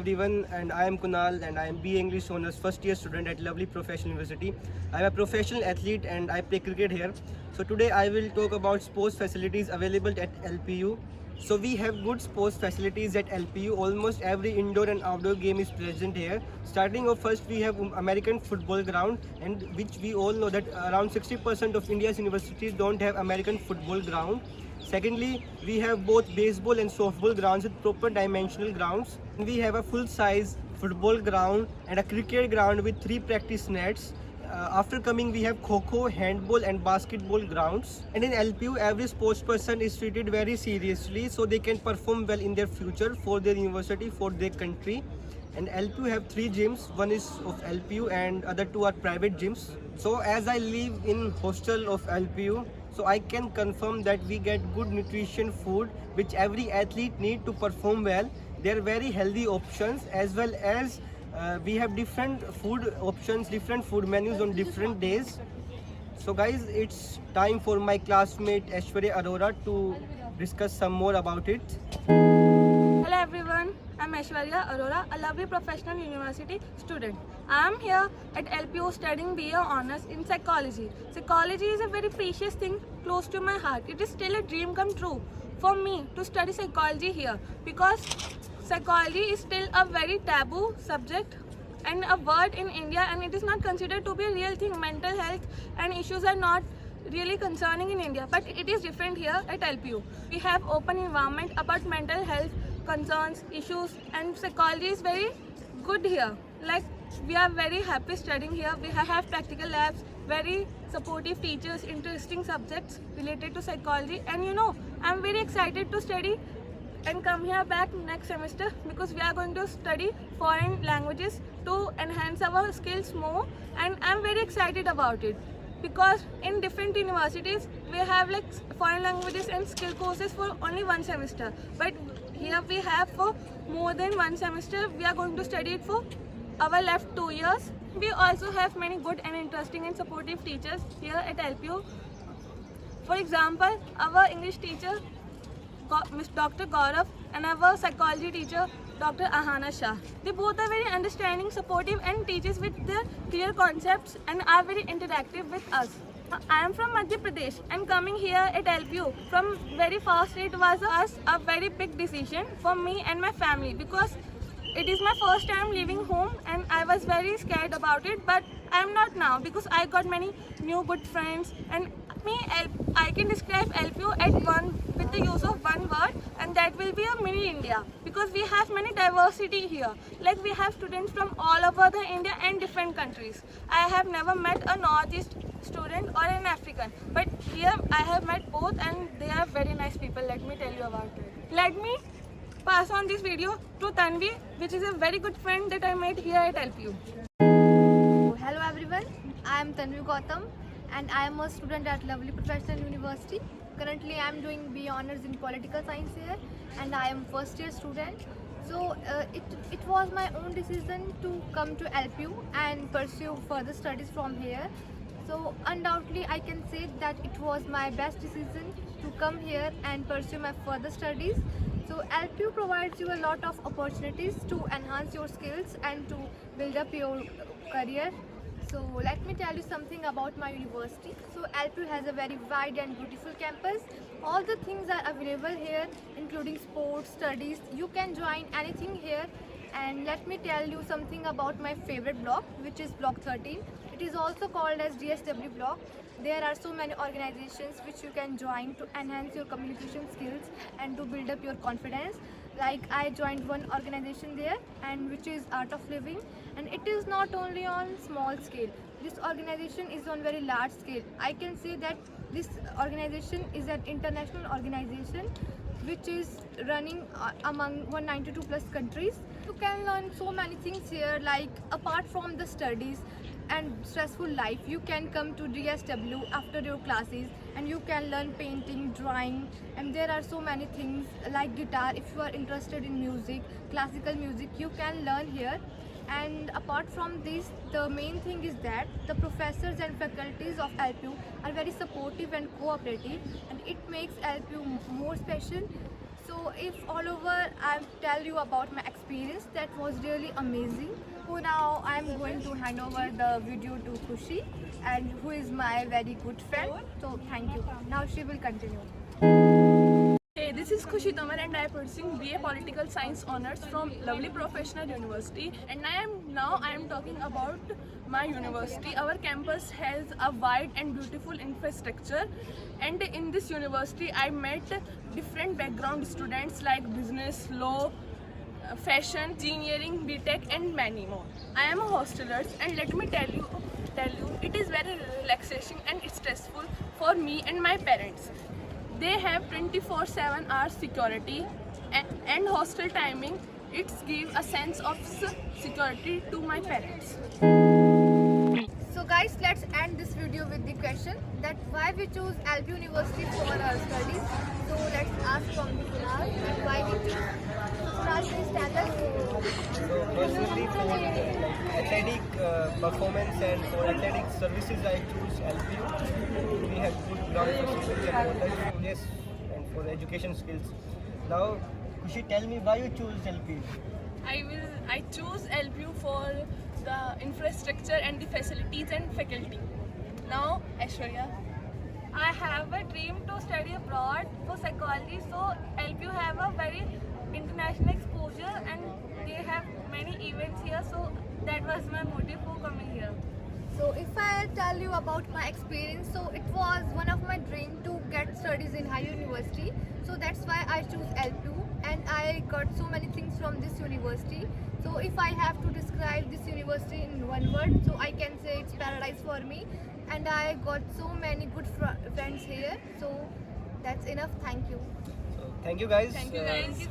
everyone, and I am Kunal, and I am BA English Honors first year student at Lovely Professional University. I am a professional athlete and I play cricket here. So today I will talk about sports facilities available at LPU. So we have good sports facilities at LPU. Almost every indoor and outdoor game is present here. Starting off first, we have American football ground, and which we all know that around 60% of India's universities don't have American football ground. Secondly, we have both baseball and softball grounds with proper dimensional grounds. We have a full-size football ground and a cricket ground with 3 practice nets. After coming, we have kho-kho, handball and basketball grounds. And in LPU, every sports person is treated very seriously so they can perform well in their future for their university, for their country. And LPU have 3 gyms. One is of LPU and other 2 are private gyms. So as I live in hostel of LPU, so I can confirm that we get good nutrition food which every athlete need to perform well. They are very healthy options, as well as we have different food options, different food menus on different days. So guys, it's time for my classmate Aishwarya Arora to discuss some more about it. Hello everyone, I'm Aishwarya Arora, a Lovely Professional University student. I am here at LPO studying BA Honours in Psychology. Psychology is a very precious thing close to my heart. It is still a dream come true for me to study psychology here, because psychology is still a very taboo subject and a word in India, and it is not considered to be a real thing. Mental health and issues are not really concerning in India, but it is different here at LPU. We have open environment about mental health concerns, issues, and psychology is very good here. Like, we are very happy studying here. We have practical labs, very supportive teachers, interesting subjects related to psychology, and I'm very excited to study and come here back next semester, because we are going to study foreign languages to enhance our skills more, and I'm very excited about it, because in different universities we have like foreign languages and skill courses for only 1 semester, but here we have for more than 1 semester. We are going to study it for our left 2 years. We also have many good and interesting and supportive teachers here at LPU. For example, our English teacher Dr. Gaurav and our psychology teacher Dr. Ahana Shah. They both are very understanding, supportive, and teaches with their clear concepts and are very interactive with us. I am from Madhya Pradesh, and coming here at LPU from very fast, it was a very big decision for me and my family, because it is my first time leaving home and I was very scared about it, but I am not now, because I got many new good friends, and I can describe LPU with the use of one word, and that will be a mini India, because we have many diversity here. Like, we have students from all over the India and different countries. I have never met a Northeast student or an African, but here I have met both, and they are very nice people. Let me tell you about it. Let me pass on this video to Tanvi, which is a very good friend that I met here at LPU. Hello everyone, I am Tanvi Gautam and I am a student at Lovely Professional University. Currently I am doing BA Honours in Political Science here, and I am first year student. So it was my own decision to come to LPU and pursue further studies from here. So undoubtedly I can say that it was my best decision to come here and pursue my further studies. So LPU provides you a lot of opportunities to enhance your skills and to build up your career. So let me tell you something about my university. So LPU has a very wide and beautiful campus. All the things are available here, including sports, studies. You can join anything here. And let me tell you something about my favorite block, which is block 13. It is also called as DSW block. There are so many organizations which you can join to enhance your communication skills and to build up your confidence. Like, I joined one organization there, and which is Art of Living, and it is not only on small scale. This organization is on very large scale. I can say that this organization is an international organization which is running among 192 plus countries. You can learn so many things here, like apart from the studies and stressful life, you can come to DSW after your classes and you can learn painting, drawing, and there are so many things like guitar. If you are interested in music, classical music, you can learn here. And apart from this, the main thing is that the professors and faculties of LPU are very supportive and cooperative, and it makes LPU more special. So if all over I tell you about my experience, that was really amazing. So now I'm going to hand over the video to Khushi, and who is my very good friend. So thank you. Now she will continue. Hey, this is Khushi Tomar and I am pursuing BA Political Science Honours from Lovely Professional University, and I am talking about my university. Our campus has a wide and beautiful infrastructure, and in this university I met different background students like business, law, fashion, engineering, BTech and many more. I am a hosteler, and let me tell you it is very relaxing and stressful for me and my parents. They have 24/7 hours security and hostel timing. It gives a sense of security to my parents. So guys, let's end this video with the question that why we choose LP University for our studies. So let's ask from Kunal that why we choose. So Kunal, please tell us. So personally, for athletic performance and for athletic services, I choose LPU. We have good ground facilities and water, yes, and for education skills. Now, Kushi, tell me why you choose LPU. I choose LPU for the infrastructure and the facilities and faculty. Now, Aishwarya. I have a dream to study abroad for psychology, so LPU have a very international exposure and they have many events here, so that was my motive for coming here. So if I tell you about my experience, so it was one of my dream to get studies in higher university. So that's why I choose LPU, and I got so many things from this university. So if I have to describe this university in one word, so I can say it's paradise for me, and I got so many good friends here. So that's enough. Thank you. So, thank you guys. Thank you guys.